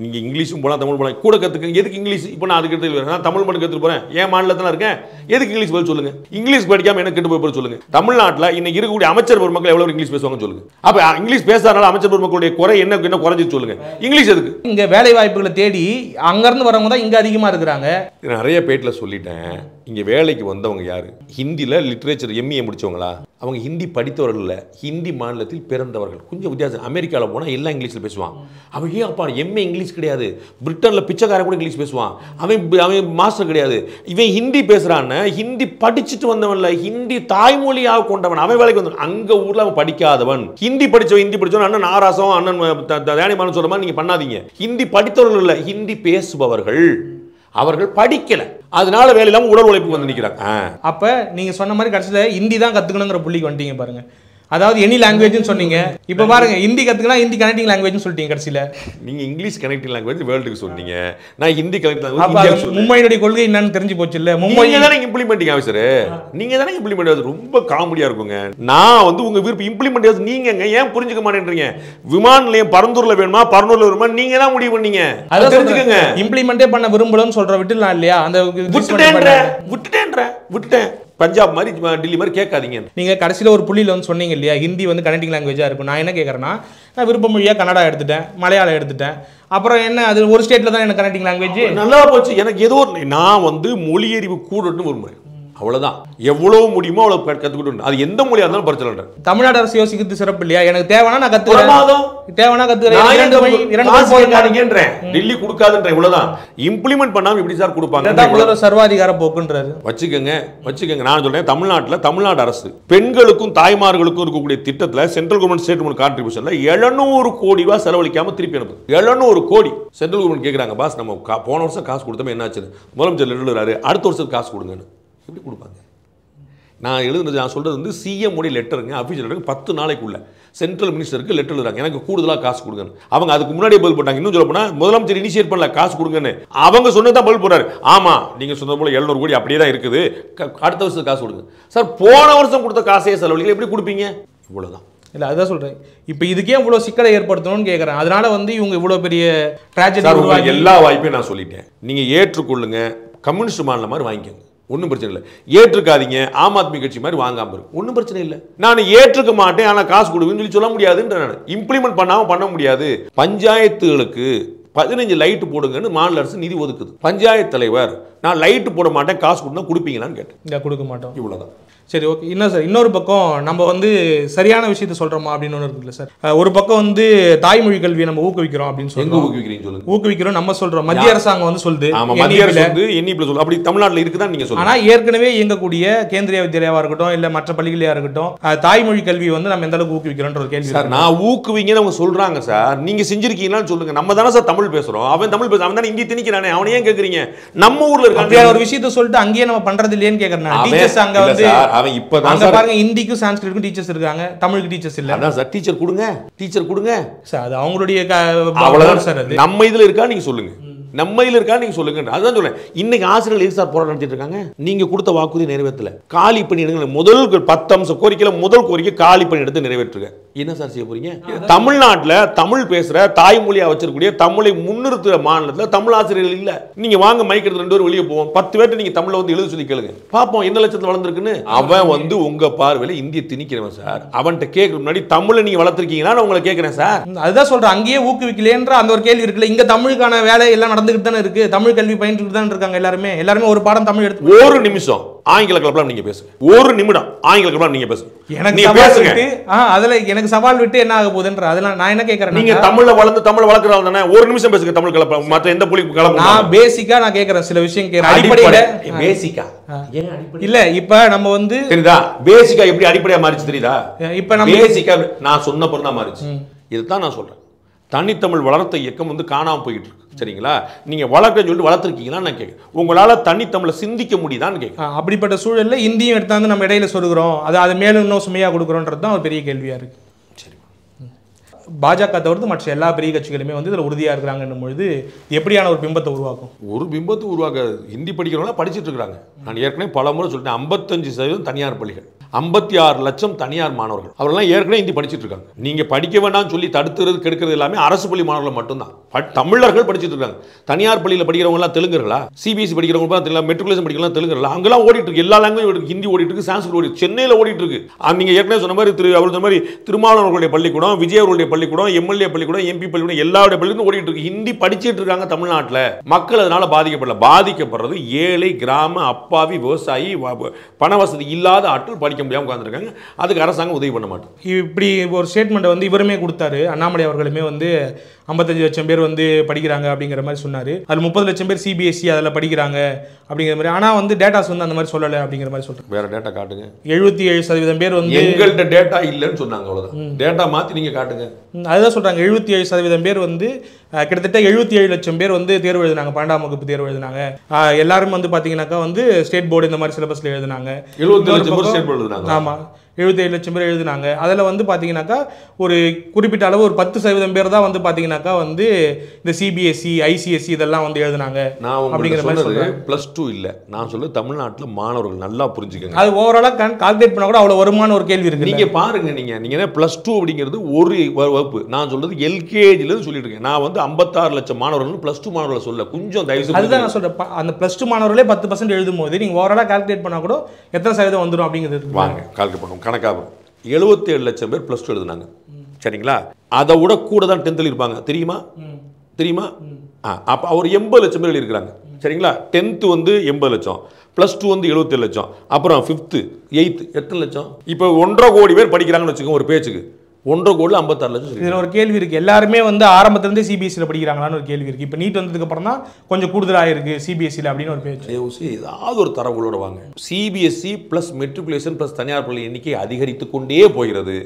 நீங்க இங்கிலீஷும் போலாம், தமிழ் போலாம், கூட கத்துக்க. எதுக்கு இங்கிலீஷ்? இப்போ நான் அதுக்கு எடுத்து நான் தமிழ் மட்டும் கத்துட்டு போறேன், ஏன் மாநிலத்தில் இருக்கேன், எதுக்கு இங்கிலீஷ் பதில் சொல்லுங்க. இங்கிலீஷ் படிக்காம என்ன கெட்டு போய் சொல்லுங்க. தமிழ்நாட்டில் இன்னைக்கு இருக்கக்கூடிய அமைச்சர் பெருமக்கள் எவ்வளவு இங்கிலீஷ் பேசுவாங்கன்னு சொல்லுங்க. அப்ப இங்கிலீஷ் பேசுறதுனால அமைச்சர் பெருமக்களுடைய குறை என்ன குறைஞ்சி சொல்லுங்க. இங்கிலீஷ் எதுக்கு? இங்க வேலை வாய்ப்புகளை தேடி அங்க இருந்து வரவங்க தான் இங்க அதிகமா இருக்கிறாங்க. நிறைய பேட்ல சொல்லிட்டேன். இங்க வேலைக்கு வந்தவங்க யாரு? ஹிந்தில லிட்ரேச்சர் எம்ஏ முடிச்சவங்களா? அவங்க ஹிந்தி படித்தவர்கள் இல்ல, ஹிந்தி மாநிலத்தில் பிறந்தவர்கள். கொஞ்சம் வித்தியாசம். அமெரிக்காவில் போனால் எல்லாம் இங்கிலீஷில் பேசுவான். அவன் ஏன் அப்பா எம்ஏ இங்கிலீஷ் கிடையாது. பிரிட்டனில் பிச்சைக்காரன் கூட இங்கிலீஷ் பேசுவான். அவன் மாஸ்டர் கிடையாது. இவன் ஹிந்தி பேசுகிறான்னு ஹிந்தி படிச்சுட்டு வந்தவன்ல, ஹிந்தி தாய்மொழியாக கொண்டவன். அவன் வேலைக்கு வந்தவன். அங்கே ஊரில் அவன் படிக்காதவன். ஹிந்தி படித்தவன் அண்ணன் ஆராசம், அண்ணன் தானியமானு சொல்கிற மாதிரி நீங்கள் பண்ணாதீங்க. ஹிந்தி படித்தவர்கள் இல்லை, ஹிந்தி பேசுபவர்கள். அவர்கள் படிக்கல, அதனால வேலை இல்லாம உடல் உழைப்புக்கு வந்து நிக்கிறாங்க. அப்ப நீங்க சொன்ன மாதிரி கடைசியில ஹிந்தி தான் கத்துக்கணுங்கிற புள்ளிக்கு வந்துட்டீங்க பாருங்க. அதாவது எனி லாங்குவேஜ்னு சொன்னீங்க, இப்போ பாருங்க ஹிந்தி கத்துக்கினா ஹிந்தி கனெக்டிங் லாங்குவேஜ்னு சொல்லிட்டீங்க கடைசியில. நீங்க இங்கிலீஷ் கனெக்டிங் லாங்குவேஜ் வேர்ல்டுக்கு சொன்னீங்க, நான் ஹிந்தி கனெக்டிங் லாங்குவேஜ். மும்பையோட கொள்கை என்னன்னு தெரிஞ்சு போச்சு இல்ல? மும்பை தானே இம்ப்ளிமெண்டிங் ஆஃபீஸர், நீங்க தானே இம்ப்ளிமெண்ட் ஆகுது. ரொம்ப காமெடியா இருக்குங்க. நான் வந்து உங்க விருப்பம் இம்ப்ளிமெண்ட் ஆகுது, நீங்க ஏன் புரிஞ்சுக்க மாட்டேன்றீங்க? விமான நிலையம் பரந்தூர்ல வேணுமா பரனூர்ல வேணுமா நீங்க தான் முடிவு பண்ணீங்க. அதை தெரிஞ்சுக்கங்க. இம்ப்ளிமெண்டே பண்ண விரும்பலன்னு சொல்ற விட்டுலாம் இல்லையா? அந்த விட்டுட்டேன் பஞ்சாப் மாதிரி டெல்லி மாதிரி கேட்காதீங்க. நீங்க கடைசியில ஒரு புள்ளியில வந்து சொன்னீங்க இல்லையா, ஹிந்தி வந்து கனெக்டிங் லாங்குவேஜா இருக்கும். நான் என்ன கேட்கறேன்னா, நான் விருப்ப மொழியா கன்னடா எடுத்துட்டேன், மலையாளம் எடுத்துட்டேன், அப்புறம் என்ன அது ஒரு ஸ்டேட்ல தான் எனக்கு கனெக்டிங் லாங்குவேஜ். நல்லா போச்சு. எனக்கு ஏதோ நான் வந்து மொழியறிவு கூடன்னு விரும்புறேன், அவ்வளவுதான். எவ்வளவு முடியுமோ அவ்வளவு கத்துக்கிட்டு, அது எந்த மொழியா இருந்தாலும் பிரச்சனை. தமிழ்நாடு அரசு யோசிக்கிறது சிறப்பு இல்லையா? எனக்கு தேவைன்னா நான் கத்துக்கிறேன், தேவைன்னா கத்துக்கிறேன். டெல்லி கொடுக்காதுன்ற இவ்வளவுதான். இம்ப்ளிமெண்ட் பண்ணாம எப்படி சார் கொடுப்பாங்க? சர்வாதிகார போக்குன்றாரு. வச்சுக்கங்க. நான் சொல்றேன், தமிழ்நாடு அரசு பெண்களுக்கும் தாய்மார்களுக்கும் இருக்கக்கூடிய திட்டத்துல சென்ட்ரல் கவர்மெண்ட் ஸ்டேட் கான்ட்ரிபியூஷன்ல 700 கோடி ரூபாய் செலவழிக்காம திருப்பி அனுப்பு. 700 கோடி சென்ட்ரல் கவர்மெண்ட் கேட்கறாங்க. பாஸ் நம்ம போன வருஷம் காசு கொடுத்தோம், என்ன ஆச்சு? முதலமைச்சர் எழுதுறாரு, அடுத்த வருஷத்துக்கு காசு கொடுங்கன்னு. எப்படி கொடுப்பாங்க? நான் சொல்றது வந்து சிஎம் உடைய லெட்டருங்க, அஃபிஷியல் லெட்டர். 10 நாளைக்குள்ள சென்ட்ரல் மினிஸ்டருக்கு லெட்டர் எழுதுறாங்க, எனக்கு கூடுதலா காசு கொடுங்க. அவங்க அதுக்கு முன்னாடியே பதில் போட்டாங்க. இன்னும் சொல்ல போனா முதலமைச்சர் இனிஷியேட் பண்ணல, காசு கொடுங்கன்னு. அவங்க சொன்னதான் பதில் போறாரு. ஆமா நீங்க சொன்ன போல 700 கோடி அப்படியே தான் இருக்குது, அடுத்த வருஷத்துக்கு காசு கொடுங்க. சார் போன வருஷம் கொடுத்த காசையே செலவழிக்கல, எப்படி கொடுப்பீங்க? இவ்வளவுதான். இல்லை, அதுதான் சொல்கிறேன். இப்போ இதுக்கே இவ்வளோ சிக்கலை ஏற்படுத்தணும்னு கேட்குறேன். அதனால வந்து இவங்க இவ்வளோ பெரிய ட்ராஜடி. எல்லா வாய்ப்பையும் நான் சொல்லிட்டேன். நீங்கள் ஏற்றுக்கொள்ளுங்க, கம்யூனிஸ்ட் மாநிலம் மாதிரி வாங்கிக்கோங்க. ஒன்றும் பிரச்சனை இல்லை. ஏற்றுக்காதீங்க, ஆம் ஆத்மி கட்சி மாதிரி வாங்காம இருக்கு, ஒன்றும் பிரச்சனை இல்லை. நான் ஏற்றுக்க மாட்டேன் ஆனால் காசு கொடுவேன்னு சொல்லி சொல்ல முடியாதுன்ற, நான் இம்ப்ளிமெண்ட் பண்ணாமல் பண்ண முடியாது. பஞ்சாயத்துகளுக்கு 15 லைட் போடுங்கன்னு மாநில அரசு நிதி ஒதுக்குது. பஞ்சாயத்து தலைவர் நான் லைட் போட மாட்டேன், காசு கொடுத்தா கொடுப்பீங்களான்னு கேட்டேன். கொடுக்க மாட்டோம், இவ்வளோதான். சரி, ஓகே. இன்னும் சார், இன்னொரு பக்கம் நம்ம வந்து சரியான விஷயத்தை சொல்கிறோமா அப்படின்னு ஒன்று இருக்குல்ல சார். ஒரு பக்கம் வந்து தாய்மொழி கல்வியை நம்ம ஊக்குவிக்கிறோம் அப்படின்னு சொல்லி, ஊக்குவிக்கிறீங்க சொல்லுங்க. ஊக்குவிக்கிறோம் நம்ம சொல்கிறோம், மத்திய அரசாங்கம் வந்து சொல்லுது. மத்திய அரசு வந்து NEP சொல்லுது. அப்படி தமிழ்நாட்டில் இருக்குதா நீங்க சொல்லுங்க. ஆனால் ஏற்கனவே இயங்கக்கூடிய கேந்திரிய வித்யாலயாவாக இருக்கட்டும் இல்லை மற்ற பள்ளிகளையாக இருக்கட்டும், தாய்மொழி கல்வி வந்து நம்ம எந்த அளவுக்கு ஊக்குவிக்கிறோன்ற ஒரு கேள்வி சார். நான் ஊக்குவிங்கன்னு அவங்க சொல்றாங்க சார், நீங்க செஞ்சிருக்கீங்களான்னு சொல்லுங்க. நம்ம தானே சார் தமிழ் பேசுறோம், அவன் தமிழ் பேச, அவன் தானே ஹிந்தி திணிக்கிறானே, அவனையே கேட்குறீங்க. நம்ம ஊர்ல இருக்க ஒரு விஷயத்தை சொல்லிட்டு அங்கேயே நம்ம பண்றது இல்லையேன்னு கேட்கறேன். டீச்சர்ஸ் அங்க வந்து அவன் இப்பதான் பாருங்க, ஹிந்திக்கும் சான்ஸ்கிரிட்க்கும் டீச்சர்ஸ் இருக்காங்க, தமிழுக்கு டீச்சர்ஸ் இல்ல. அதான் சார், டீச்சர் கொடுங்க, டீச்சர் கொடுங்க சார். அது அவங்களுடைய அவ்வளவுதான் சார். அது நம்ம இதுல இருக்கா நீங்க சொல்லுங்க, நம்ம இதுல இருக்கா நீங்க சொல்லுங்க. அதுதான் சொல்றேன். இன்னைக்கு ஆசிரியர்கள் எது சார் போராட்டம் நடத்திட்டு இருக்காங்க? நீங்க கொடுத்த வாக்குறுதி நிறைவேற்றல, காலி பணியிடங்களை முதல் 10 அம்ச கோரிக்கையில முதல் கோரிக்கை காலி பணியிடத்தை நிறைவேற்றுங்க. என்ன சார் செய்ய போறீங்க? தமிழ்நாட்டில் தமிழ் பேசுற தாய்மொழியா வச்சிருக்கக்கூடிய தமிழை முன்னிறுத்துற மாநிலத்தில் தமிழ் ஆசிரியர்கள் இல்ல. நீங்க வாங்க மைக் எடுத்து 2 பேரும் வெளியே போவோம், 10 பேர்ட்ட நீங்க தமிழ்ல வந்து எழுத சொல்லி கேளுங்க, பாப்போம் என்ன லட்சத்தில் வளர்ந்துருக்குன்னு. அவன் வந்து உங்க பார்வையில இந்திய திணிக்கிறவன் சார். அவன்கிட்ட கேட்க முன்னாடி தமிழை நீங்க வளர்த்துருக்கீங்கன்னா நான் உங்களை கேட்கிறேன் சார். அதுதான் சொல்றேன், அங்கேயே ஊக்குவிக்கலன்ற அந்த ஒரு கேள்வி இருக்குல்ல. இங்க தமிழுக்கான வேலை எல்லாம் நடந்துகிட்டு தானே இருக்கு, தமிழ் கல்வி பயின்றுட்டு தான் இருக்காங்க எல்லாருமே. ஒரு பாடம் தமிழ் எடுத்து ஒரு நிமிஷம் ஆங்கில கலப்பலாம் நீங்க பேசுங்க, ஒரு நிமிடம் ஆங்கில கலப்பலாம் நீங்க பேசுங்க. எனக்கு சவால் விட்டு அதுல எனக்கு சவால் விட்டு என்ன ஆக போகுதுன்ற அதெல்லாம் நான் என்ன கேட்கறேன், நீங்க தமிழ்ல வளர்ந்து தமிழ் வளர்க்கறவங்க தானே, ஒரு நிமிஷம் பேசுங்க தமிழ் கலப்பலாம். மத்த எந்த புலி கலப்பலாம்? நான் பேசிக்கா நான் கேட்கறேன், சில விஷயம் கேட்கறேன். அடிப்படையில பேசிக்கா இல்ல, இப்ப நம்ம வந்து தெரியுதா பேசிக்கா எப்படி அடிப்படையா மாறிச்சு தெரியுதா? இப்ப நம்ம பேசிக்கா நான் சொன்ன பொருள் தான் மாறிச்சு. இதுதான் நான் சொல்றேன். தனித்தமிழ் வளர்த்த இயக்கம் வந்து காணாம போயிட்டு இருக்கு. சரிங்களா? நீங்க வளர்க்க சொல்லிட்டு வளர்த்துருக்கீங்களா நான் கேட்க, உங்களால தனித்தமிழை சிந்திக்க முடியுதான்னு கேட்க. அப்படிப்பட்ட சூழல்ல இந்தியும் எடுத்தாந்து நம்ம இடையில சொருகிறோம், அது மேலும் இன்னும் சுமையா கொடுக்குறோன்றது தான் ஒரு பெரிய கேள்வியா இருக்கு. சரி, பாஜக தவிர்த்து மற்ற எல்லா பெரிய கட்சிகளுமே வந்து இதில் உறுதியாக இருக்கிறாங்கன்னும் பொழுது எப்படியான ஒரு பிம்பத்தை உருவாக்கும்? ஒரு பிம்பத்தை உருவாக்காது. ஹிந்தி படிக்கிறவங்களாம் படிச்சுட்டு இருக்கிறாங்க. நான் ஏற்கனவே பல முறை சொல்லிட்டேன், 55% தனியார் பள்ளிகள், 56 லட்சம் தனியார் மாணவர்கள், அவரெல்லாம் ஏற்கனவே ஹிந்தி படிச்சுட்டு இருக்காங்க. நீங்க படிக்க வேண்டாம்னு சொல்லி தடுத்துறது கெடுக்கிறது எல்லாமே அரசு பள்ளி மாணவர்கள் மட்டும்தான். தமிழர்கள் படிச்சுட்டு இருக்காங்க. தனியார் பள்ளியில் படிக்கிறவங்க எல்லாம் தெலுங்குகளா, சிபிஎஸ்சி படிக்கிறவங்க மெட்ரிகுலேஷன் படிக்கலாம் தெலுங்குகளா, அங்கெல்லாம் ஓடிட்டு இருக்கு. எல்லா லாங்குவேஜ் ஹிந்தி ஓடிட்டு இருக்கு, சான்ஸ்கிரிட் ஓடி சென்னையில் ஓடிட்டு இருக்கு. நீங்க ஏற்கனவே சொன்ன மாதிரி அவர் சொன்ன மாதிரி திருமாவளவர்களுடைய பள்ளிக்கூடம், விஜய் அவர்களுடைய பள்ளிக்கூடம், எம்எல்ஏ பள்ளிக்கூடம், எம்பி பள்ளிக்கூடம், எல்லாருடைய பள்ளிக்கூடம் ஓடிட்டு இருக்கு. ஹிந்தி படிச்சுட்டு இருக்காங்க தமிழ்நாட்டில். மக்கள் அதனால பாதிக்கப்படுறது ஏழை, கிராம, அப்பாவி, விவசாயி, பண வசதி இல்லாத ஆட்கள் படிக்க முடியாம உட்கார்ந்துருக்காங்க. அதுக்கு அரசாங்கம் உதவி பண்ண மாட்டோம். இப்படி ஒரு ஸ்டேட்மெண்ட் வந்து இவருமே கொடுத்தாரு. அண்ணாமலை அவர்களுமே வந்து 55 லட்சம் பேர் வந்து படிக்கிறாங்க அப்படிங்கிற மாதிரி சொன்னாரு. அதில் 30 லட்சம் பேர் சிபிஎஸ்சி அதில் படிக்கிறாங்க அப்படிங்கிற மாதிரி. ஆனால் வந்து டேட்டாஸ் வந்து அந்த மாதிரி சொல்லலை அப்படிங்கிற மாதிரி சொல்றேன். வேற டேட்டா காட்டுங்க. 77% பேர் வந்து எங்கள்கிட்ட டேட்டா இல்லைன்னு சொன்னாங்க. அவ்வளோதான். டேட்டா மாற்றி நீங்கள் காட்டுங்க. அதுதான் சொல்றாங்க. 77% பேர் வந்து கிட்டத்தட்ட 77 லட்சம் பேர் வந்து தேர்வு எழுதினாங்க, 12ஆம் வகுப்பு தேர்வு எழுதினாங்க. எல்லாரும் வந்து பார்த்தீங்கன்னா வந்து ஸ்டேட் போர்டு இந்த மாதிரி சிலபஸில் எழுதினாங்க. 70 லட்சம் பேர் ஸ்டேட் போர்டு எழுதினாங்க. ஆமாம், 77 லட்சம் பேர் எழுதினாங்க. அதில் வந்து பார்த்தீங்கன்னாக்கா ஒரு குறிப்பிட்ட அளவு ஒரு 10% பேர் தான் வந்து பார்த்தீங்கன்னாக்கா வந்து இந்த சிபிஎஸ்சி, ஐசிஎஸ்சி இதெல்லாம் வந்து எழுதினாங்க. நான் அப்படிங்கிற மாதிரி சொல்றேன். +2 இல்லை, நான் சொல்றது தமிழ்நாட்டில் மாணவர்கள் நல்லா புரிஞ்சுக்கங்க. அது ஓவராலாக கால்குலேட் பண்ண கூட அவ்வளோ வருமான ஒரு கேள்வி இருக்கு. நீங்க பாருங்க, நீங்க +2 அப்படிங்கிறது ஒரு வகுப்பு. நான் சொல்றது எல்கேஜிலேருந்து சொல்லிட்டு இருக்கேன். நான் வந்து 56 லட்சம் மாணவர்கள் +2 மாணவர்களை சொல்ல, கொஞ்சம் தயவு. அதுதான் நான் சொல்றேன். அந்த +2 மாணவர்களே 10% எழுதும் போது நீங்க ஓவராலாக கால்குலேட் பண்ணா கூட எத்தனை சதவீதம் வந்துடும் அப்படிங்கிறது வாங்க கால்குலேட் பண்ணுவோம். கணக்காகும். 77 லட்சம் பேர் +2 எழுதுனாங்க. சரிங்களா? அதை விட கூட தான் 10th இருப்பாங்க. தெரியுமா? அப்போ அவர் 80 லட்சம் பேர் எழுதியிருக்கிறாங்க. சரிங்களா? 10th வந்து 80 லட்சம், +2 வந்து 77 லட்சம், அப்புறம் 5th 8th எத்தனை லட்சம்? இப்போ 1.5 கோடி பேர் படிக்கிறாங்கன்னு வச்சுக்கோங்க ஒரு பேச்சுக்கு. 1.5 கோடி 56 லட்சம். இதில் ஒரு கேள்வி இருக்கு. எல்லாருமே வந்து ஆரம்பத்திலிருந்தே சிபிஎஸ்சியில் படிக்கிறாங்களான்னு ஒரு கேள்வி இருக்கு. இப்போ நீட் வந்ததுக்கு அப்புறம் தான் கொஞ்சம் கூடுதலாக இருக்கு சிபிஎஸ்சியில் அப்படின்னு ஒரு பேச்சு. ஏதாவது ஒரு தரவுகளோட வாங்க. சிபிஎஸ்சி ப்ளஸ் மெட்ரிகுலேஷன் ப்ளஸ் தனியார் பள்ளி எண்ணிக்கை அதிகரித்து கொண்டே போகிறது,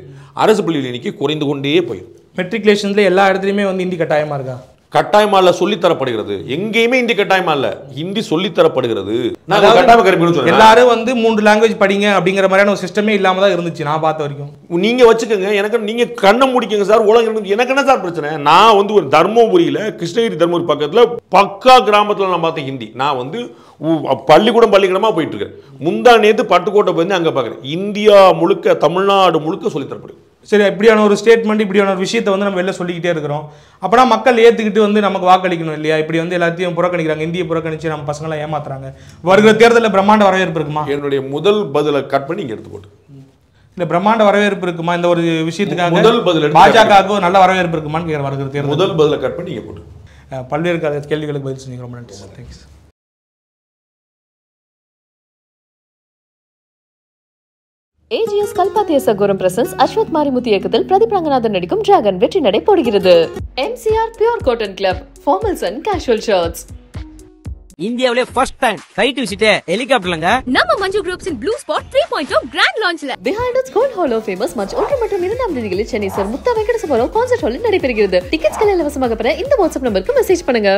அரசு பள்ளிகள் எண்ணிக்கை குறைந்து கொண்டே போயிடும். மெட்ரிகுலேஷன்ல எல்லா இடத்துலையுமே வந்து ஹிந்தி கட்டாயமா இருக்கா? கட்டாயமா இல்ல, சொல்லித்தரப்படுகிறது. எங்கேயுமே ஹிந்தி கட்டாயமா இல்ல, ஹிந்தி சொல்லித்தரப்படுகிறது. எல்லாரும் வந்து 3 லாங்குவேஜ் படிங்க அப்படிங்கிற மாதிரியான ஒரு சிஸ்டமே இல்லாம தான் இருந்துச்சு நான் பார்த்த வரைக்கும். நீங்க வச்சுக்கோங்க, எனக்கு நீங்க கண்ணை முடிக்கங்க சார். உலகம் எனக்கு என்ன சார் பிரச்சனை? நான் வந்து ஒரு தர்மபுரியில, கிருஷ்ணகிரி தர்மபுரி பக்கத்துல பக்கா கிராமத்துல நான் பார்த்தேன் ஹிந்தி. நான் வந்து பள்ளிக்கூடமா போயிட்டு இருக்கேன். முந்தா நேத்து பட்டுக்கோட்டை போய் அங்க பாக்குறேன். இந்தியா முழுக்க, தமிழ்நாடு முழுக்க சொல்லித்தரப்படுது. சரி, இப்படியான ஒரு ஸ்டேட்மெண்ட், இப்படியான ஒரு விஷயத்தை வந்து நம்ம வெளில சொல்லிக்கிட்டே இருக்கிறோம். அப்போனா மக்கள் ஏற்றுக்கிட்டு வந்து நமக்கு வாக்களிக்கணும் இல்லையா? இப்படி வந்து எல்லாத்தையும் புறக்கணிக்கிறாங்க, இந்தியை புறக்கணிச்சு நம்ம பசங்களாம் ஏமாத்துறாங்க. வருகிற தேர்தலில் பிரம்மாண்ட வரவேற்பு இருக்குமா? என்னுடைய முதல் பதிலை கட் பண்ணி இங்கே எடுத்து போட்டு. இந்த பிரம்மாண்ட வரவேற்பு இருக்குமா இந்த ஒரு விஷயத்துக்காக? முதல் பதில் பாஜகவுக்கு நல்ல வரவேற்பு இருக்குமான்னு கேட்குற வருகிற தேர்தல். முதல் பதிலை கட் பண்ணி இங்கே போட்டு. பல்வேறு கேள்விகளுக்கு பதில் சொன்னீங்க. ரொம்ப நன்றி சார். தேங்க்ஸ். AGS கல்பாத்தியசகுரம் பிரசன்ஸ் அஸ்வத் மாரிமுத்து இயக்கத்தில் பிரதீப் ரங்கநாதன் நடிக்கும் டிராகன் வெற்றி நடை போடுகிறது. MCR pure cotton club formals and casual shirts. இந்தியாவிலே ஃபர்ஸ்ட் டைம் ஃபிளைட் விசிட் ஹெலிகாப்டர்லங்க. நம்ம Manju groups in blue spot 3.0 grand லான்ச்ல Behind its Gold Hall of Famous March 1 மற்றும் 2 தேதிகளில் சென்னை சார் முத்தா வெங்கடசுப்பராவ் கான்சர்ட் ஹாலில் நடைபெறுகிறது. டிக்கெட்ஸ்களை இலவசமாக பெற இந்த வாட்ஸ்அப் நம்பருக்கு மெசேஜ் பண்ணுங்க.